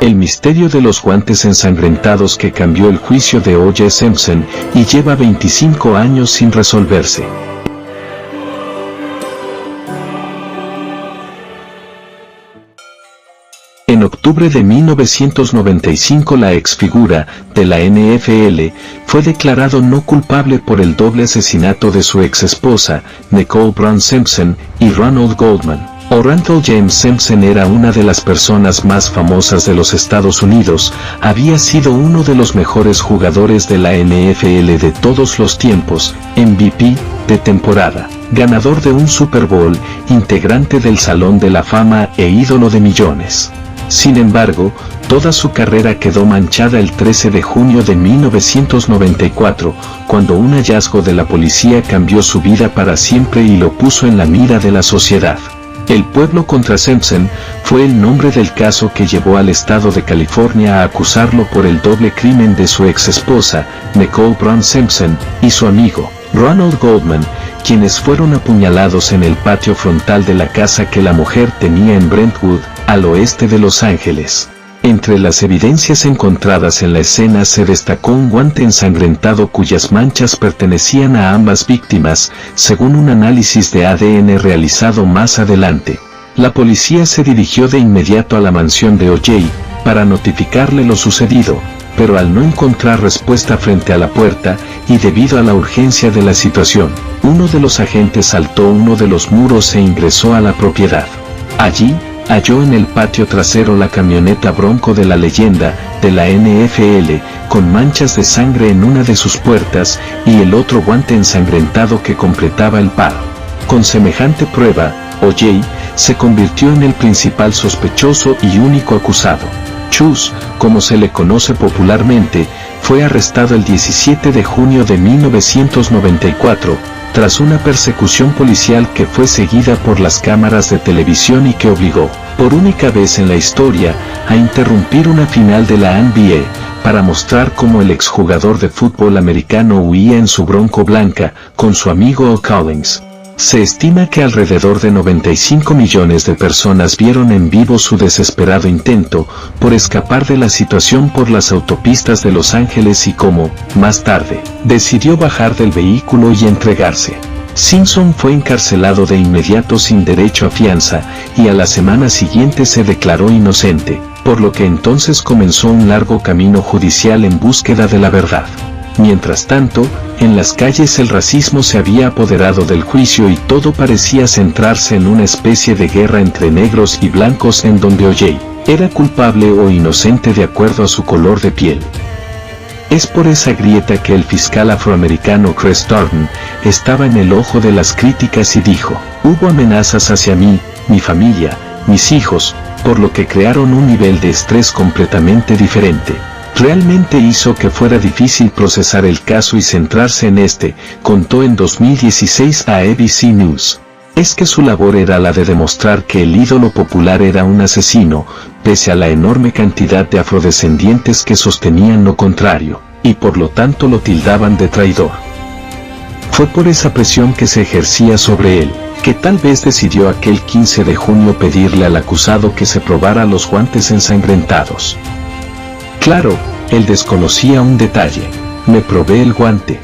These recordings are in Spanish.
El misterio de los guantes ensangrentados que cambió el juicio de O.J. Simpson y lleva 25 años sin resolverse. En octubre de 1995 la exfigura de la NFL fue declarado no culpable por el doble asesinato de su exesposa, Nicole Brown Simpson, y Ronald Goldman. Randall James Simpson era una de las personas más famosas de los Estados Unidos, había sido uno de los mejores jugadores de la NFL de todos los tiempos, MVP de temporada, ganador de un Super Bowl, integrante del Salón de la Fama e ídolo de millones. Sin embargo, toda su carrera quedó manchada el 13 de junio de 1994, cuando un hallazgo de la policía cambió su vida para siempre y lo puso en la mira de la sociedad. El pueblo contra Simpson fue el nombre del caso que llevó al estado de California a acusarlo por el doble crimen de su exesposa, Nicole Brown Simpson, y su amigo, Ronald Goldman, quienes fueron apuñalados en el patio frontal de la casa que la mujer tenía en Brentwood, al oeste de Los Ángeles. Entre las evidencias encontradas en la escena se destacó un guante ensangrentado cuyas manchas pertenecían a ambas víctimas, según un análisis de ADN realizado más adelante. La policía se dirigió de inmediato a la mansión de O.J. para notificarle lo sucedido, pero al no encontrar respuesta frente a la puerta, y debido a la urgencia de la situación, uno de los agentes saltó uno de los muros e ingresó a la propiedad. Allí, halló en el patio trasero la camioneta Bronco de la leyenda de la NFL, con manchas de sangre en una de sus puertas, y el otro guante ensangrentado que completaba el par. Con semejante prueba, O.J. se convirtió en el principal sospechoso y único acusado. Chus, como se le conoce popularmente, fue arrestado el 17 de junio de 1994, tras una persecución policial que fue seguida por las cámaras de televisión y que obligó, por única vez en la historia, a interrumpir una final de la NBA, para mostrar cómo el exjugador de fútbol americano huía en su Bronco blanca, con su amigo O'Collins. Se estima que alrededor de 95 millones de personas vieron en vivo su desesperado intento por escapar de la situación por las autopistas de Los Ángeles y cómo, más tarde, decidió bajar del vehículo y entregarse. Simpson fue encarcelado de inmediato sin derecho a fianza y a la semana siguiente se declaró inocente, por lo que entonces comenzó un largo camino judicial en búsqueda de la verdad. Mientras tanto, en las calles el racismo se había apoderado del juicio y todo parecía centrarse en una especie de guerra entre negros y blancos en donde O.J. era culpable o inocente de acuerdo a su color de piel. Es por esa grieta que el fiscal afroamericano Chris Thornton estaba en el ojo de las críticas y dijo: "Hubo amenazas hacia mí, mi familia, mis hijos, por lo que crearon un nivel de estrés completamente diferente. Realmente hizo que fuera difícil procesar el caso y centrarse en este", contó en 2016 a ABC News. Es que su labor era la de demostrar que el ídolo popular era un asesino, pese a la enorme cantidad de afrodescendientes que sostenían lo contrario, y por lo tanto lo tildaban de traidor. Fue por esa presión que se ejercía sobre él, que tal vez decidió aquel 15 de junio pedirle al acusado que se probara los guantes ensangrentados. Claro, él desconocía un detalle: me probé el guante.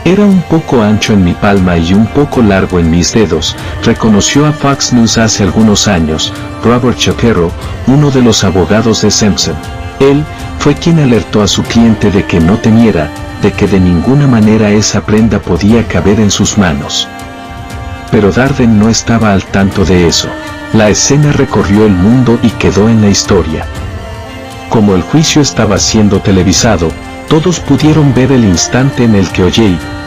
Era un poco ancho en mi palma y un poco largo en mis dedos, reconoció a Fox News hace algunos años Robert Shapiro, uno de los abogados de Simpson. Él fue quien alertó a su cliente de que no temiera, de que de ninguna manera esa prenda podía caber en sus manos. Pero Darden no estaba al tanto de eso. La escena recorrió el mundo y quedó en la historia. Como el juicio estaba siendo televisado, todos pudieron ver el instante en el que O.J.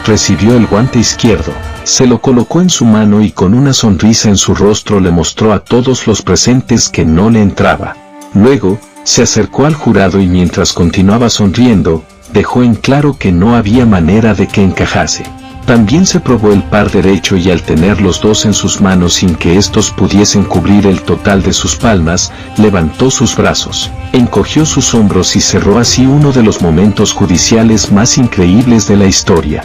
recibió el guante izquierdo, se lo colocó en su mano y con una sonrisa en su rostro le mostró a todos los presentes que no le entraba. Luego, se acercó al jurado y mientras continuaba sonriendo, dejó en claro que no había manera de que encajase. También se probó el par derecho y al tener los dos en sus manos sin que estos pudiesen cubrir el total de sus palmas, levantó sus brazos, encogió sus hombros y cerró así uno de los momentos judiciales más increíbles de la historia.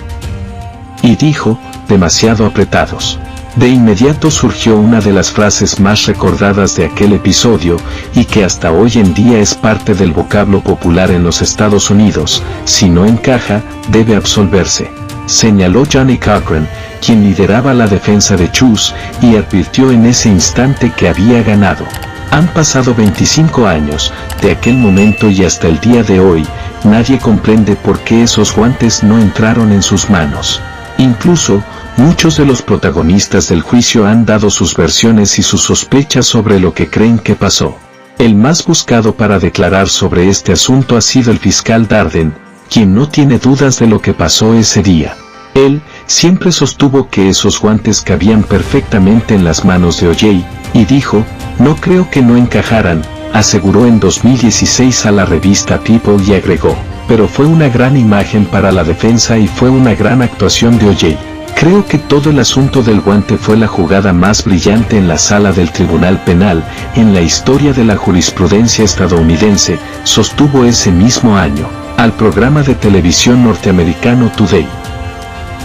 Y dijo: demasiado apretados. De inmediato surgió una de las frases más recordadas de aquel episodio, y que hasta hoy en día es parte del vocablo popular en los Estados Unidos: si no encaja, debe absolverse. Señaló Johnnie Cochran, quien lideraba la defensa de Chus, y advirtió en ese instante que había ganado. Han pasado 25 años, de aquel momento y hasta el día de hoy, nadie comprende por qué esos guantes no entraron en sus manos. Incluso, muchos de los protagonistas del juicio han dado sus versiones y sus sospechas sobre lo que creen que pasó. El más buscado para declarar sobre este asunto ha sido el fiscal Darden, quien no tiene dudas de lo que pasó ese día. Él siempre sostuvo que esos guantes cabían perfectamente en las manos de O.J., y dijo: "No creo que no encajaran", aseguró en 2016 a la revista People, y agregó: "Pero fue una gran imagen para la defensa y fue una gran actuación de O.J. Creo que todo el asunto del guante fue la jugada más brillante en la sala del Tribunal Penal en la historia de la jurisprudencia estadounidense", sostuvo ese mismo año al programa de televisión norteamericano Today.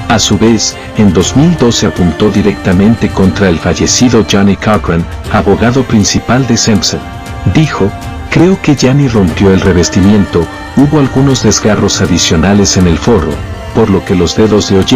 A su vez, en 2012 apuntó directamente contra el fallecido Johnnie Cochran, abogado principal de Simpson. Dijo: "Creo que Johnnie rompió el revestimiento, hubo algunos desgarros adicionales en el forro, por lo que los dedos de O.J.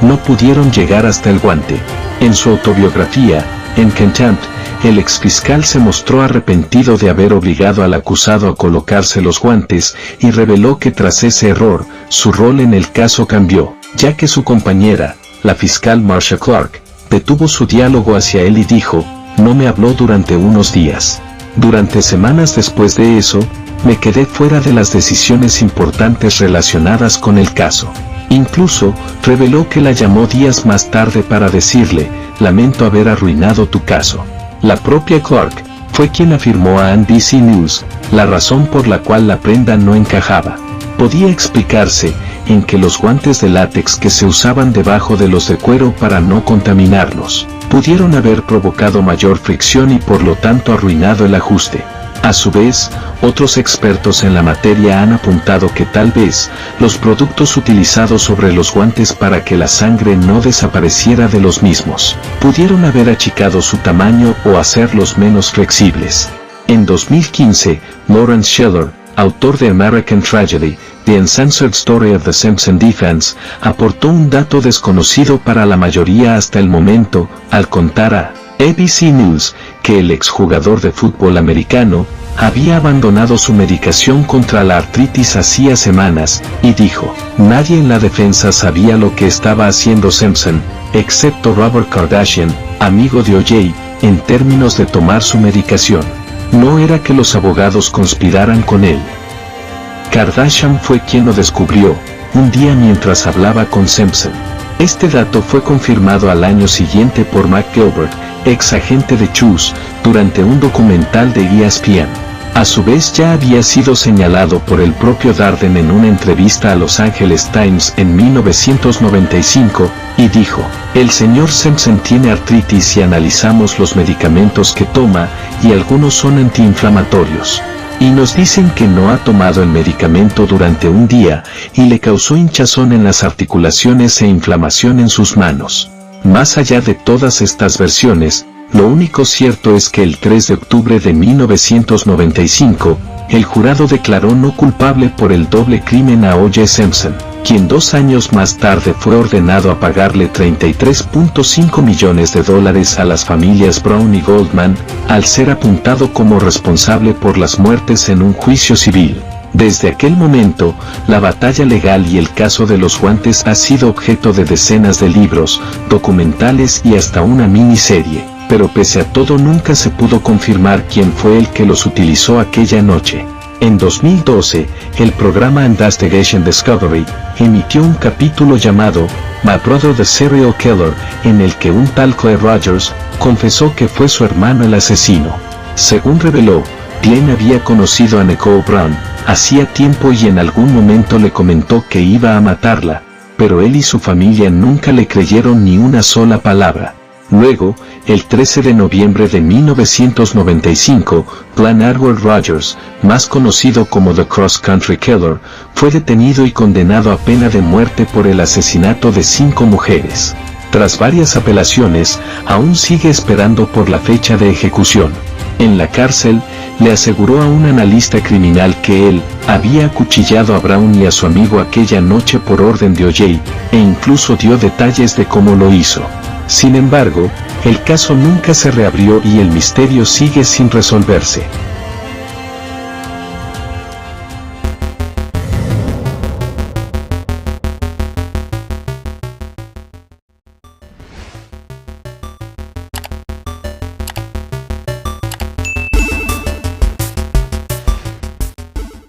no pudieron llegar hasta el guante". En su autobiografía, En Contempt, el exfiscal se mostró arrepentido de haber obligado al acusado a colocarse los guantes, y reveló que tras ese error, su rol en el caso cambió, ya que su compañera, la fiscal Marcia Clark, detuvo su diálogo hacia él y dijo: "No me habló durante unos días. Durante semanas después de eso, me quedé fuera de las decisiones importantes relacionadas con el caso". Incluso, reveló que la llamó días más tarde para decirle: "Lamento haber arruinado tu caso". La propia Clark fue quien afirmó a NBC News la razón por la cual la prenda no encajaba. Podía explicarse en que los guantes de látex que se usaban debajo de los de cuero para no contaminarlos, pudieron haber provocado mayor fricción y por lo tanto arruinado el ajuste. A su vez, otros expertos en la materia han apuntado que tal vez los productos utilizados sobre los guantes para que la sangre no desapareciera de los mismos, pudieron haber achicado su tamaño o hacerlos menos flexibles. En 2015, Lawrence Schiller, autor de American Tragedy, The Uncensored Story of the Simpson Defense, aportó un dato desconocido para la mayoría hasta el momento, al contar a ABC News que el exjugador de fútbol americano había abandonado su medicación contra la artritis hacía semanas, y dijo: "Nadie en la defensa sabía lo que estaba haciendo Simpson, excepto Robert Kardashian, amigo de O.J., en términos de tomar su medicación. No era que los abogados conspiraran con él. Kardashian fue quien lo descubrió, un día mientras hablaba con Simpson". Este dato fue confirmado al año siguiente por Mac Gilbert, ex agente de Chus, durante un documental de ESPN. A su vez ya había sido señalado por el propio Darden en una entrevista a Los Angeles Times en 1995, y dijo: "El señor Simpson tiene artritis y analizamos los medicamentos que toma, y algunos son antiinflamatorios. Y nos dicen que no ha tomado el medicamento durante un día, y le causó hinchazón en las articulaciones e inflamación en sus manos". Más allá de todas estas versiones, lo único cierto es que el 3 de octubre de 1995, el jurado declaró no culpable por el doble crimen a O.J. Simpson, quien 2 años más tarde fue ordenado a pagarle $33.5 millones a las familias Brown y Goldman, al ser apuntado como responsable por las muertes en un juicio civil. Desde aquel momento, la batalla legal y el caso de los guantes ha sido objeto de decenas de libros, documentales y hasta una miniserie, pero pese a todo nunca se pudo confirmar quién fue el que los utilizó aquella noche. En 2012, el programa Investigation Discovery emitió un capítulo llamado My Brother the Serial Killer, en el que un tal Clay Rogers confesó que fue su hermano el asesino. Según reveló, Glenn había conocido a Nicole Brown hacía tiempo y en algún momento le comentó que iba a matarla, pero él y su familia nunca le creyeron ni una sola palabra. Luego, el 13 de noviembre de 1995, Glenn Edward Rogers, más conocido como The Cross Country Killer, fue detenido y condenado a pena de muerte por el asesinato de 5 mujeres. Tras varias apelaciones, aún sigue esperando por la fecha de ejecución. En la cárcel, le aseguró a un analista criminal que él había acuchillado a Brown y a su amigo aquella noche por orden de O.J., e incluso dio detalles de cómo lo hizo. Sin embargo, el caso nunca se reabrió y el misterio sigue sin resolverse.